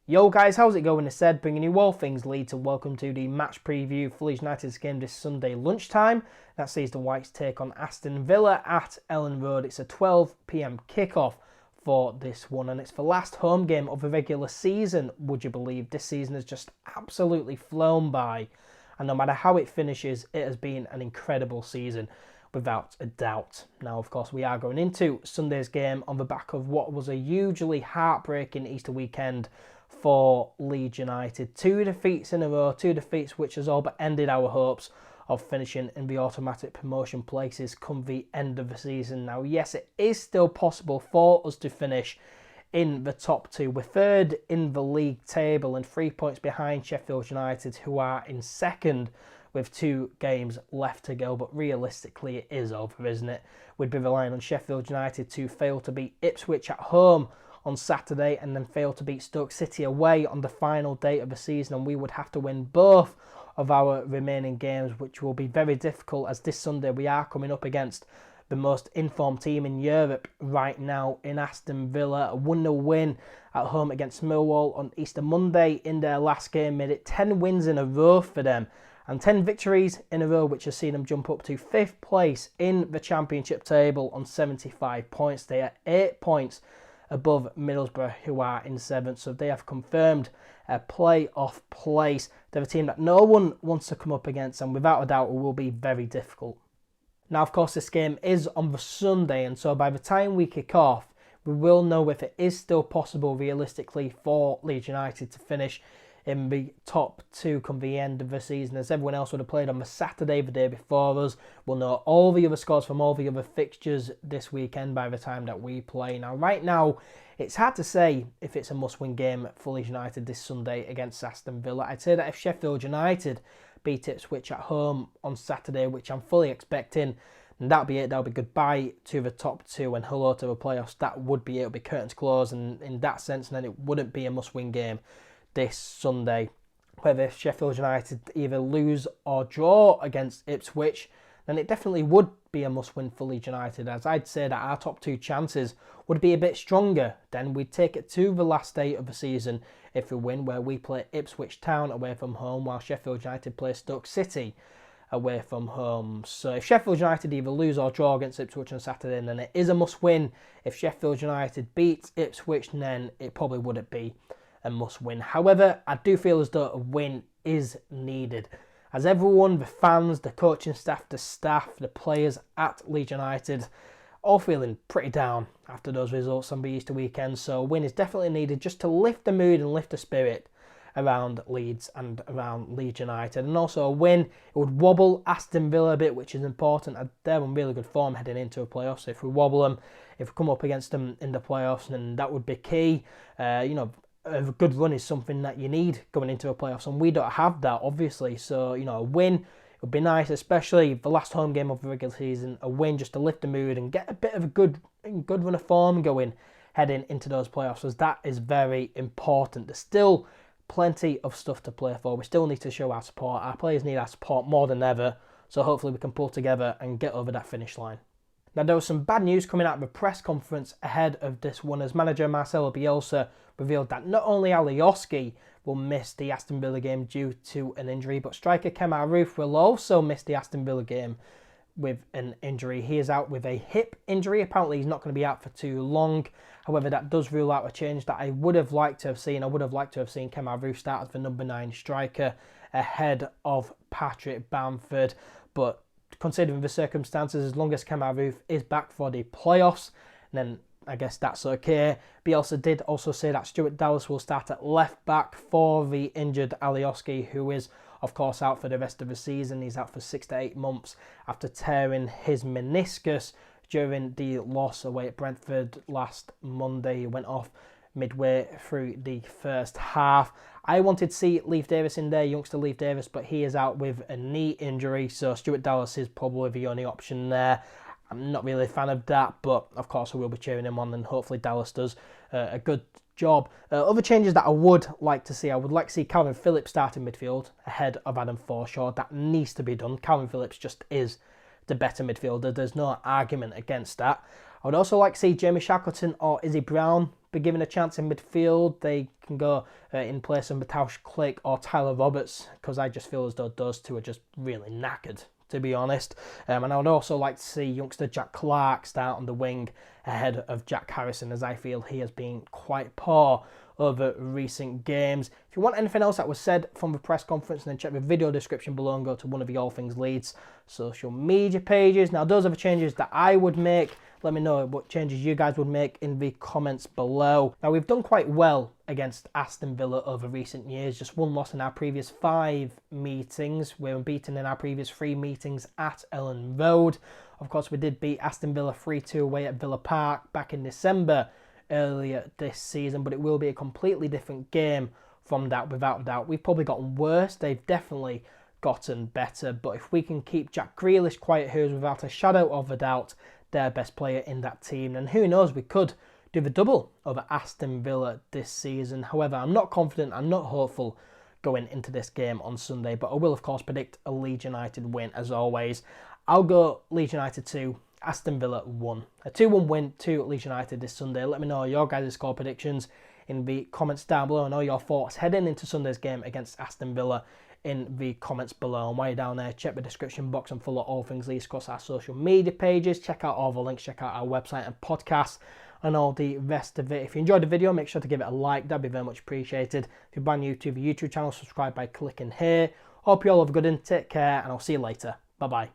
Yo guys, how's it going? It's Ed, bringing you all things Leeds, and welcome to the match preview for Leeds United's game this Sunday lunchtime. That sees the Whites take on Aston Villa at Ellen Road. It's a 12 p.m. kickoff for this one, and it's the last home game of the regular season, would you believe? This season has just absolutely flown by, and no matter how it finishes, it has been an incredible season, without a doubt. Now, of course, we are going into Sunday's game on the back of what was a hugely heartbreaking Easter weekend for Leeds United. Two defeats in a row, two defeats which has all but ended our hopes of finishing in the automatic promotion places come the end of the season. Now, yes, it is still possible for us to finish in the top two. We're third in the league table and 3 points behind Sheffield United, who are in second with 2 games left to go. But realistically, it is over, isn't it? We'd be relying on Sheffield United to fail to beat Ipswich at home on Saturday and then fail to beat Stoke City away on the final day of the season, and we would have to win both of our remaining games, which will be very difficult, as this Sunday we are coming up against the most informed team in Europe right now in Aston Villa. A 1-0 win at home against Millwall on Easter Monday in their last game made it 10 wins in a row for them, and 10 victories in a row, which has seen them jump up to 5th place in the Championship table on 75 points. They are 8 points above Middlesbrough, who are in 7th, so they have confirmed a playoff place. They're a team that no one wants to come up against, and without a doubt it will be very difficult. Now, of course, this game is on the Sunday, and so by the time we kick off, we will know if it is still possible realistically for Leeds United to finish in the top 2 come the end of the season, as everyone else would have played on the Saturday the day before us. We'll know all the other scores from all the other fixtures this weekend by the time that we play. Now, right now, it's hard to say if it's a must-win game for Leeds United this Sunday against Aston Villa. I'd say that if Sheffield United beat Ipswich at home on Saturday, which I'm fully expecting, and that'll be it. That'll be goodbye to the top 2 and hello to the playoffs. That would be it. It'll be curtains closed, and in that sense, then it wouldn't be a must-win game this Sunday. Whether Sheffield United either lose or draw against Ipswich, then it definitely would be a must-win for Leeds United, as I'd say that our top 2 chances would be a bit stronger. Then we'd take it to the last day of the season if we win, where we play Ipswich Town away from home, while Sheffield United play Stoke City away from home. So if Sheffield United either lose or draw against Ipswich on Saturday, then it is a must-win. If Sheffield United beat Ipswich, then it probably wouldn't be a must-win. However, I do feel as though a win is needed, as everyone, the fans, the coaching staff, the players at Leeds United, all feeling pretty down after those results on the Easter weekend. So a win is definitely needed just to lift the mood and lift the spirit around Leeds and around Leeds United. And also a win, it would wobble Aston Villa a bit, which is important. They're in really good form heading into a playoff, so if we wobble them, if we come up against them in the playoffs, then that would be key. A good run is something that you need going into a playoffs, and we don't have that, obviously. So, a win would be nice, especially the last home game of the regular season. A win just to lift the mood and get a bit of a good run of form going heading into those playoffs, as that is very important. There's still plenty of stuff to play for. We still need to show our support. Our players need our support more than ever, so hopefully we can pull together and get over that finish line. Now, there was some bad news coming out of the press conference ahead of this one, as manager Marcelo Bielsa revealed that not only Alioski will miss the Aston Villa game due to an injury, but striker Kemar Roofe will also miss the Aston Villa game with an injury. He is out with a hip injury. Apparently, he's not going to be out for too long. However, that does rule out a change that I would have liked to have seen. I would have liked to have seen Kemar Roofe start as the number 9 striker ahead of Patrick Bamford, but considering the circumstances, as long as Kemar Roofe is back for the playoffs, then I guess that's okay. Bielsa did also say that Stuart Dallas will start at left back for the injured Alioski, who is, of course, out for the rest of the season. He's out for 6 to 8 months after tearing his meniscus during the loss away at Brentford last Monday. He went off midway through the first half. I wanted to see Leif Davis in there, youngster Leif Davis, but he is out with a knee injury, so Stuart Dallas is probably the only option there. I'm not really a fan of that, but of course I will be cheering him on, and hopefully Dallas does a good job. Other changes that I would like to see, I would like to see Calvin Phillips start in midfield ahead of Adam Forshaw. That needs to be done. Calvin Phillips just is the better midfielder. There's no argument against that. I would also like to see Jamie Shackleton or Izzy Brown be given a chance in midfield, they can go in place of Mateusz Klich or Tyler Roberts, because I just feel as though those two are just really knackered, to be honest. And I would also like to see youngster Jack Clark start on the wing ahead of Jack Harrison, as I feel he has been quite poor over recent games. If you want anything else that was said from the press conference, then check the video description below and go to one of the All Things Leeds social media pages. Now, those are the changes that I would make. Let me know what changes you guys would make in the comments below. Now, we've done quite well against Aston Villa over recent years. Just one loss in our previous 5 meetings. We were beaten in our previous 3 meetings at Ellen Road. Of course, we did beat Aston Villa 3-2 away at Villa Park back in December earlier this season, but it will be a completely different game from that, without a doubt. We've probably gotten worse. They've definitely gotten better, but if we can keep Jack Grealish quiet, who is without a shadow of a doubt their best player in that team, then who knows, we could do the double over Aston Villa this season. However, I'm not confident, I'm not hopeful going into this game on Sunday, but I will of course predict a Leeds United win as always. I'll go Leeds United 2, Aston Villa 1. A 2-1 win to Leeds United this Sunday. Let me know your guys' score predictions in the comments down below, and all your thoughts heading into Sunday's game against Aston Villa in the comments below. And while you're down there, check the description box and follow All Things Leeds across our social media pages. Check out all the links, check out our website and podcast and all the rest of it. If you enjoyed the video, make sure to give it a like. That'd be very much appreciated. If you're brand new to the YouTube channel, subscribe by clicking here. Hope you all have a good one. Take care, and I'll see you later. Bye-bye.